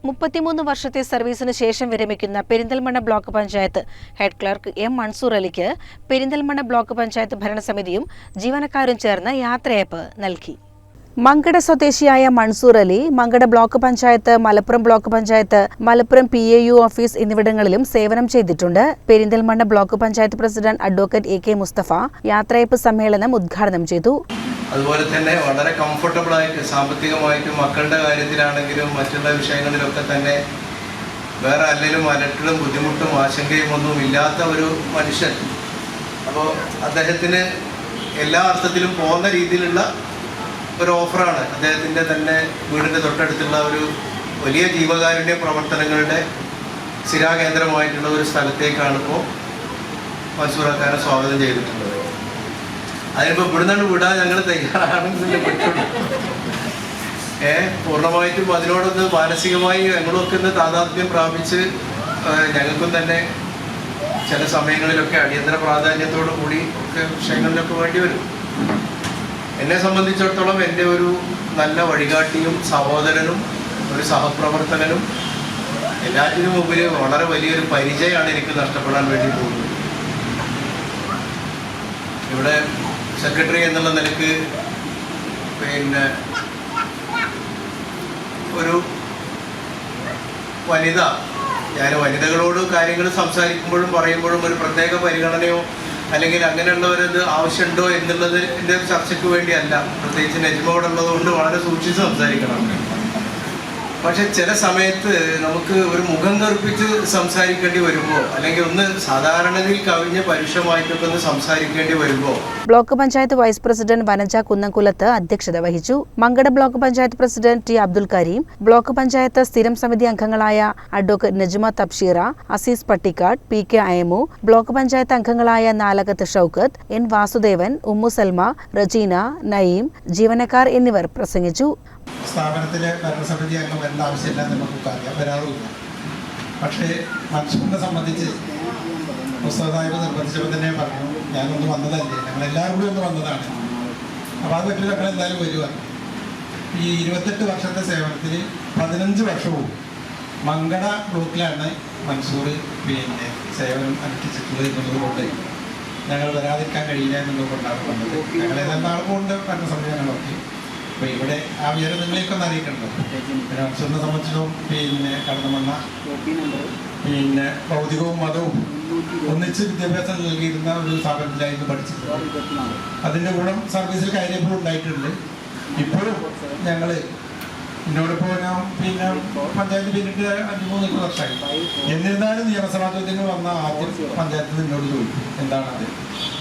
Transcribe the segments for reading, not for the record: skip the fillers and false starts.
33 വർഷത്തെ സർവീസിന് ശേഷം വിരമിക്കുന്ന Perinthalmanna block panchayat head clerk M Mansoor അലിക്ക് പെരിന്തൽമണ്ണ ബ്ലോക്ക് പഞ്ചായത്ത് ഭരണസമിതിയും ജീവനക്കാരും ചേർന്ന് യാത്രയയപ്പ് നൽകി. മങ്കട സ്വദേശിയായ Mansoor Ali Mankada block panchayat, Malappuram block panchayat, Malappuram PAU office എന്നിവിടങ്ങളിലും സേവനം ചെയ്തിട്ടുണ്ട്. Perinthalmanna block panchayat president advocate AK Mustafa യാത്രയയപ്പ് സമ്മേളനം ഉദ്ഘാടനം ചെയ്തു. അതുപോലെ തന്നെ വളരെ കംഫർട്ടബിൾ ആയിട്ട് സാമ്പത്തികമായിട്ടും മക്കളുടെ കാര്യത്തിലാണെങ്കിലും മറ്റുള്ള വിഷയങ്ങളിലൊക്കെ തന്നെ വേറെ അലട്ടലും ബുദ്ധിമുട്ടും ആശങ്കയും ഒന്നും ഇല്ലാത്ത ഒരു മനുഷ്യൻ. അപ്പോൾ അദ്ദേഹത്തിന് എല്ലാ അർത്ഥത്തിലും പോകുന്ന രീതിയിലുള്ള ഒരു ഓഫറാണ്. അദ്ദേഹത്തിൻ്റെ തന്നെ വീടിൻ്റെ തൊട്ടടുത്തുള്ള ഒരു വലിയ ജീവകാരുണ്യ പ്രവർത്തനങ്ങളുടെ സ്ഥിരാകേന്ദ്രമായിട്ടുള്ള ഒരു സ്ഥലത്തേക്കാണ് ഇപ്പോൾ മൻസൂറാക്കാരെ സ്വാഗതം ചെയ്തിട്ടുള്ളത്. അതിനിപ്പോൾ ഇവിടുന്നാണ് വിടാൻ ഞങ്ങൾ തയ്യാറാണെന്നല്ലേ പറ്റുള്ളൂ. പൂർണ്ണമായിട്ടും അതിനോടൊന്ന് മാനസികമായി ഞങ്ങളൊക്കെ ഒന്ന് താതാത്മ്യം പ്രാപിച്ച് ഞങ്ങൾക്കും തന്നെ ചില സമയങ്ങളിലൊക്കെ അടിയന്തര പ്രാധാന്യത്തോടു കൂടി ഒക്കെ വിഷയങ്ങളിലൊക്കെ വേണ്ടി വരും. എന്നെ സംബന്ധിച്ചിടത്തോളം എൻ്റെ ഒരു നല്ല വഴികാട്ടിയും സഹോദരനും ഒരു സഹപ്രവർത്തകനും എല്ലാറ്റിനും ഉപരി വളരെ വലിയൊരു പരിചയമാണ് എനിക്ക് നഷ്ടപ്പെടാൻ വേണ്ടി പോകുന്നത്. ഇവിടെ സെക്രട്ടറി എന്നുള്ള നിലക്ക് പിന്നെ ഒരു വനിത, ഞാൻ വനിതകളോട് കാര്യങ്ങൾ സംസാരിക്കുമ്പോഴും പറയുമ്പോഴും ഒരു പ്രത്യേക പരിഗണനയോ അല്ലെങ്കിൽ അങ്ങനെയുള്ളവരത് ആവശ്യമുണ്ടോ എന്നുള്ളതിൻ്റെ ഒരു ചർച്ചയ്ക്ക് വേണ്ടിയല്ല. പ്രത്യേകിച്ച് നെജ്മോടുള്ളത് കൊണ്ട് വളരെ സൂക്ഷിച്ച് സംസാരിക്കണം. പക്ഷെ ചില സമയത്ത് നമുക്ക് ഒരു മുഖം കറുപ്പിച്ച് സംസാരിക്കേണ്ടി വരുമ്പോൾ അല്ലെങ്കിൽ ഒന്ന് സാധാരണയിൽ കവിഞ്ഞ പരുഷമായിട്ടൊക്കെ ഒന്ന് സംസാരിക്കേണ്ടി വരുമ്പോൾ block panchayat vice president Vanaja Kunnamkulath അധ്യക്ഷത വഹിച്ചു. Mankada block panchayat president T Abdul Kareem, block panchayat സ്ഥിരം സമിതി അംഗങ്ങളായ advocate Najma Thabsheera, Azeez Pattikkad, PK Ayamu, block panchayat അംഗങ്ങളായ നാലകത്ത് ഷൗക്കത്ത്, N വാസുദേവൻ, ഉമ്മു സൽമ, റജീന, നയീം, ജീവനക്കാർ എന്നിവർ പ്രസംഗിച്ചു. സ്ഥാപനത്തിലെ ഭരണസമിതി അംഗം വരേണ്ട ആവശ്യമില്ല നമുക്കൊക്കെ അറിയാം, വരാറുമില്ല. പക്ഷേ മൻസൂറിനെ സംബന്ധിച്ച് പുസ്തകമായിട്ട് നിർബന്ധിച്ചപ്പോൾ തന്നെ പറഞ്ഞു, ഞാനൊന്ന് വന്നതല്ലേ, ഞങ്ങളെല്ലാവരും കൂടി ഒന്ന് വന്നതാണ്, അപ്പോൾ അത് പറ്റില്ല, ഞങ്ങളെന്തായാലും വരുവാൻ. ഈ 28 വർഷത്തെ സേവനത്തിൽ 15 വർഷവും മങ്കട ബ്ലോക്കിലാണ് മൻസൂർ സേവനം അനുഷ്ഠിച്ചിട്ടുള്ളത് എന്നുള്ളതുകൊണ്ട് ഞങ്ങൾ വരാതിരിക്കാൻ കഴിയില്ല എന്നുള്ളതുകൊണ്ടാണ് വന്നത്. ഞങ്ങൾ ഏതാണ്ട് ആളുകൊണ്ട് ഭരണസമിതി ഞങ്ങളൊക്കെ. അപ്പോൾ ഇവിടെ ആ വിവരം നിങ്ങളെയൊക്കെ ഒന്ന് അറിയിക്കണ്ടോ. മൻസൂറിനെ സംബന്ധിച്ചും കടന്നമണ്ണ ഭൗതികവും മതവും ഒന്നിച്ച് വിദ്യാഭ്യാസം നൽകിയിരുന്ന ഒരു സ്ഥാപനത്തിലായിരുന്നു പഠിച്ചിട്ടുണ്ട്. അതിൻ്റെ ഗുണം സർവീസിൽ കാര്യങ്ങളും ഉണ്ടായിട്ടുണ്ട്. ഇപ്പോഴും ഞങ്ങൾ എന്നോടിപ്പോൾ ഞാൻ പഞ്ചായത്ത് പിന്നിട്ട് 5-3 വർഷമായി. എന്നിരുന്നാലും നിയമസഭാ ചോദ്യങ്ങൾ വന്ന ആദ്യം പഞ്ചായത്തിൽ എന്നോട് ചോദിക്കും എന്താണത്.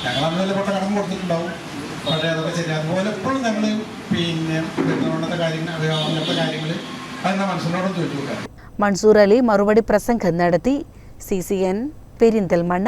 ഞങ്ങൾ അന്ന് പൊട്ട കടം കൊടുത്തിട്ടുണ്ടാവും, പക്ഷേ അതൊക്കെ ശരി. അതുപോലെ എപ്പോഴും ഞങ്ങൾ അങ്ങനത്തെ കാര്യങ്ങൾ അതെന്നാ മനുഷ്യനോടും ചോദിച്ചു കൊടുക്കാം. മൻസൂർ അലി മറുപടി പ്രസംഗം നടത്തി. CCN പെരിന്തൽമണ്ണ.